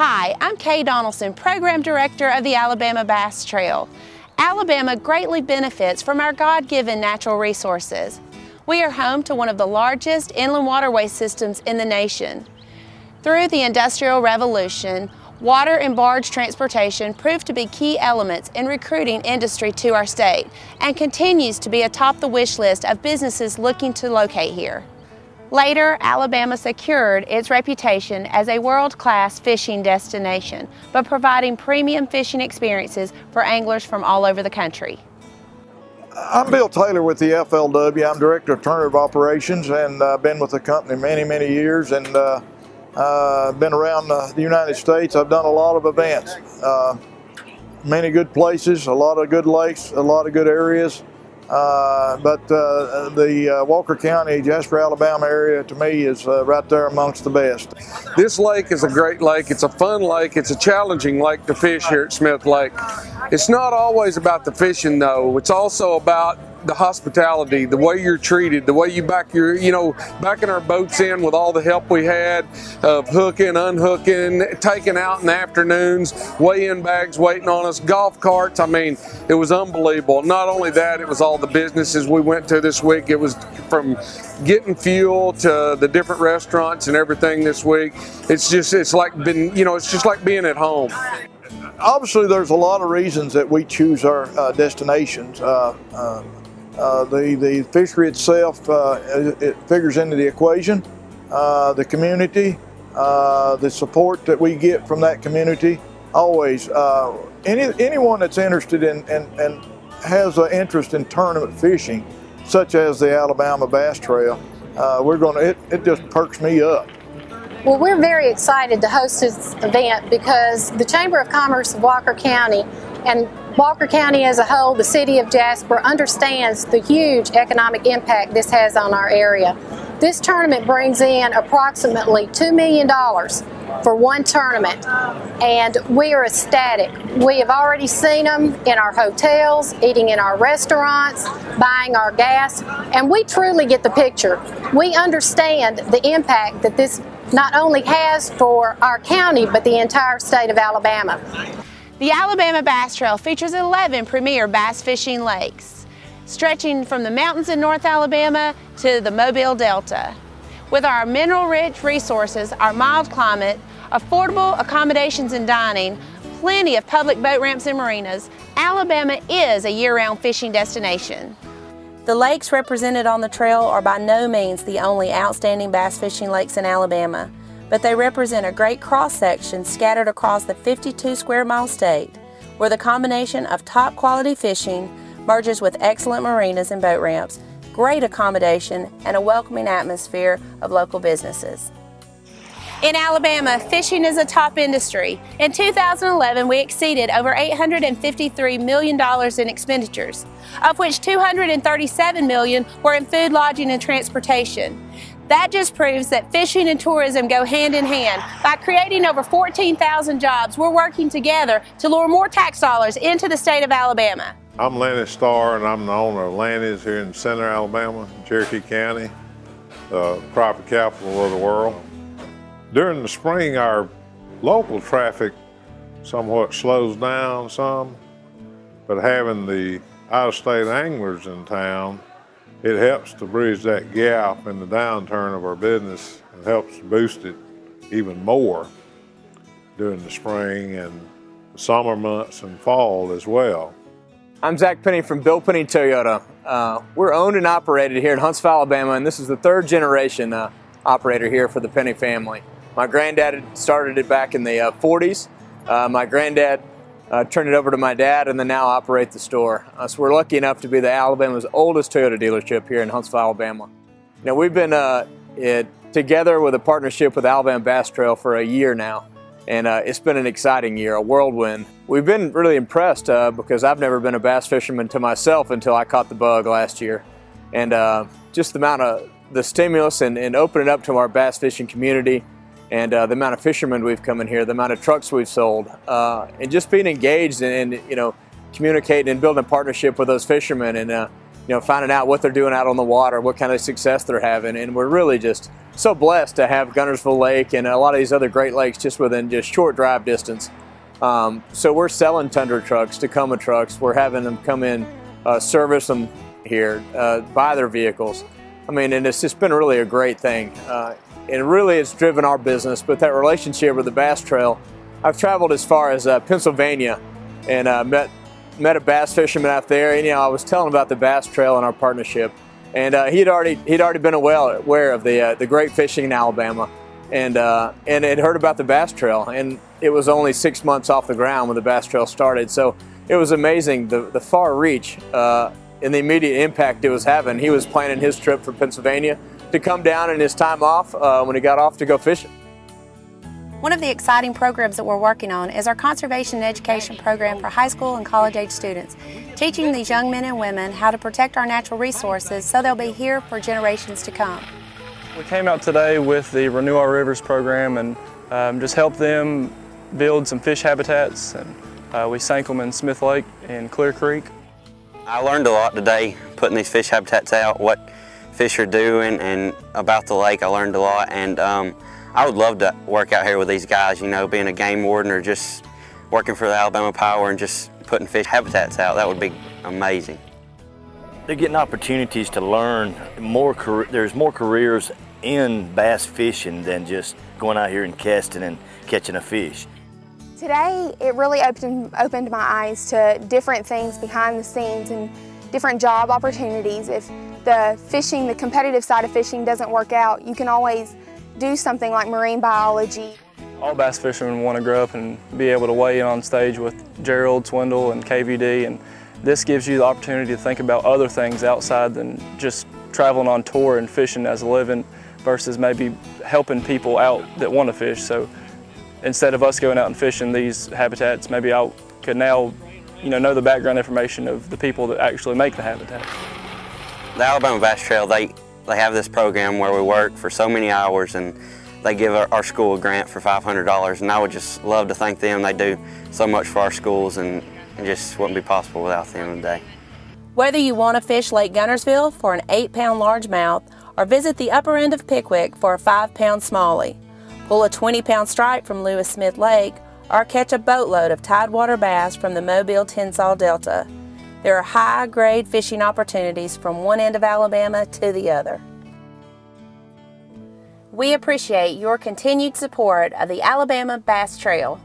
Hi, I'm Kay Donaldson, Program Director of the Alabama Bass Trail. Alabama greatly benefits from our God-given natural resources. We are home to one of the largest inland waterway systems in the nation. Through the Industrial Revolution, water and barge transportation proved to be key elements in recruiting industry to our state and continues to be atop the wish list of businesses looking to locate here. Later, Alabama secured its reputation as a world-class fishing destination by providing premium fishing experiences for anglers from all over the country. I'm Bill Taylor with the FLW. I'm Director of Turnover Operations, and I've been with the company many years, and been around the United States. I've done a lot of events, many good places, a lot of good lakes, a lot of good areas. But the Walker County, Jasper, Alabama area to me is right there amongst the best. This lake is a great lake. It's a fun lake. It's a challenging lake to fish here at Smith Lake. It's not always about the fishing though. It's also about the hospitality, the way you're treated, the way you backing our boats in with all the help we had of hooking, unhooking, taking out in the afternoons, weigh-in bags waiting on us, golf carts. I mean, it was unbelievable. Not only that, it was all the businesses we went to this week. It was from getting fuel to the different restaurants and everything this week. It's just like being at home. Obviously, there's a lot of reasons that we choose our destinations. The fishery itself, it figures into the equation. The community, the support that we get from that community, always. Anyone that's interested in and has an interest in tournament fishing, such as the Alabama Bass Trail, it just perks me up. Well, we're very excited to host this event because the Chamber of Commerce of Walker County and Walker County as a whole, the city of Jasper, understands the huge economic impact this has on our area. This tournament brings in approximately $2 million for one tournament, and we are ecstatic. We have already seen them in our hotels, eating in our restaurants, buying our gas, and we truly get the picture. We understand the impact that this not only has for our county, but the entire state of Alabama. The Alabama Bass Trail features 11 premier bass fishing lakes, stretching from the mountains in North Alabama to the Mobile Delta. With our mineral-rich resources, our mild climate, affordable accommodations and dining, plenty of public boat ramps and marinas, Alabama is a year-round fishing destination. The lakes represented on the trail are by no means the only outstanding bass fishing lakes in Alabama, but they represent a great cross-section scattered across the 52 square mile state, where the combination of top quality fishing merges with excellent marinas and boat ramps, great accommodation, and a welcoming atmosphere of local businesses. In Alabama, fishing is a top industry. In 2011, we exceeded over $853 million in expenditures, of which $237 million were in food, lodging, and transportation. That just proves that fishing and tourism go hand in hand. By creating over 14,000 jobs, we're working together to lure more tax dollars into the state of Alabama. I'm Lanny Starr, and I'm the owner of Lanny's here in Center, Alabama, Cherokee County, the property capital of the world. During the spring, our local traffic somewhat slows down some, but having the out-of-state anglers in town, it helps to bridge that gap in the downturn of our business and helps boost it even more during the spring and the summer months and fall as well. I'm Zach Penny from Bill Penny Toyota. We're owned and operated here in Huntsville, Alabama, and this is the third generation operator here for the Penny family. My granddad started it back in the 40s. My granddad turned it over to my dad and then now operate the store. So we're lucky enough to be the Alabama's oldest Toyota dealership here in Huntsville, Alabama. Now we've been together with a partnership with Alabama Bass Trail for a year now, and it's been an exciting year, a whirlwind. We've been really impressed because I've never been a bass fisherman to myself until I caught the bug last year. And just the amount of the stimulus and opening up to our bass fishing community, and the amount of fishermen we've come in here, the amount of trucks we've sold, and just being engaged and communicating and building a partnership with those fishermen. And finding out what they're doing out on the water, what kind of success they're having. And we're really just so blessed to have Guntersville Lake and a lot of these other great lakes just within just short drive distance. So we're selling Tundra trucks, Tacoma trucks. We're having them come in, service them here, buy their vehicles. I mean, and it's just been really a great thing. And really it's driven our business, but that relationship with the Bass Trail, I've traveled as far as Pennsylvania and met a bass fisherman out there, and I was telling about the Bass Trail and our partnership, and he'd already been aware of the great fishing in Alabama, and had heard about the Bass Trail, and it was only 6 months off the ground when the Bass Trail started. So it was amazing the far reach and the immediate impact it was having. He was planning his trip for Pennsylvania to come down in his time off when he got off to go fishing. One of the exciting programs that we're working on is our conservation and education program for high school and college age students, teaching these young men and women how to protect our natural resources so they'll be here for generations to come. We came out today with the Renew Our Rivers program and just helped them build some fish habitats, and we sank them in Smith Lake and Clear Creek. I learned a lot today putting these fish habitats out, what fish are doing, and about the lake I learned a lot. And I would love to work out here with these guys, being a game warden or just working for the Alabama Power and just putting fish habitats out. That would be amazing. They're getting opportunities to learn more. There's more careers in bass fishing than just going out here and casting and catching a fish. Today, it really opened my eyes to different things behind the scenes and different job opportunities. If the competitive side of fishing doesn't work out, you can always do something like marine biology. All bass fishermen want to grow up and be able to weigh in on stage with Gerald, Swindle, and KVD, and this gives you the opportunity to think about other things outside than just traveling on tour and fishing as a living versus maybe helping people out that want to fish. So instead of us going out and fishing these habitats, maybe I could now know the background information of the people that actually make the habitat. The Alabama Bass Trail, they have this program where we work for so many hours, and they give our school a grant for $500, and I would just love to thank them. They do so much for our schools, and it just wouldn't be possible without them today. Whether you want to fish Lake Guntersville for an 8-pound largemouth or visit the upper end of Pickwick for a 5-pound smallie, pull a 20-pound stripe from Lewis Smith Lake, or catch a boatload of tidewater bass from the Mobile-Tensas Delta, there are high-grade fishing opportunities from one end of Alabama to the other. We appreciate your continued support of the Alabama Bass Trail.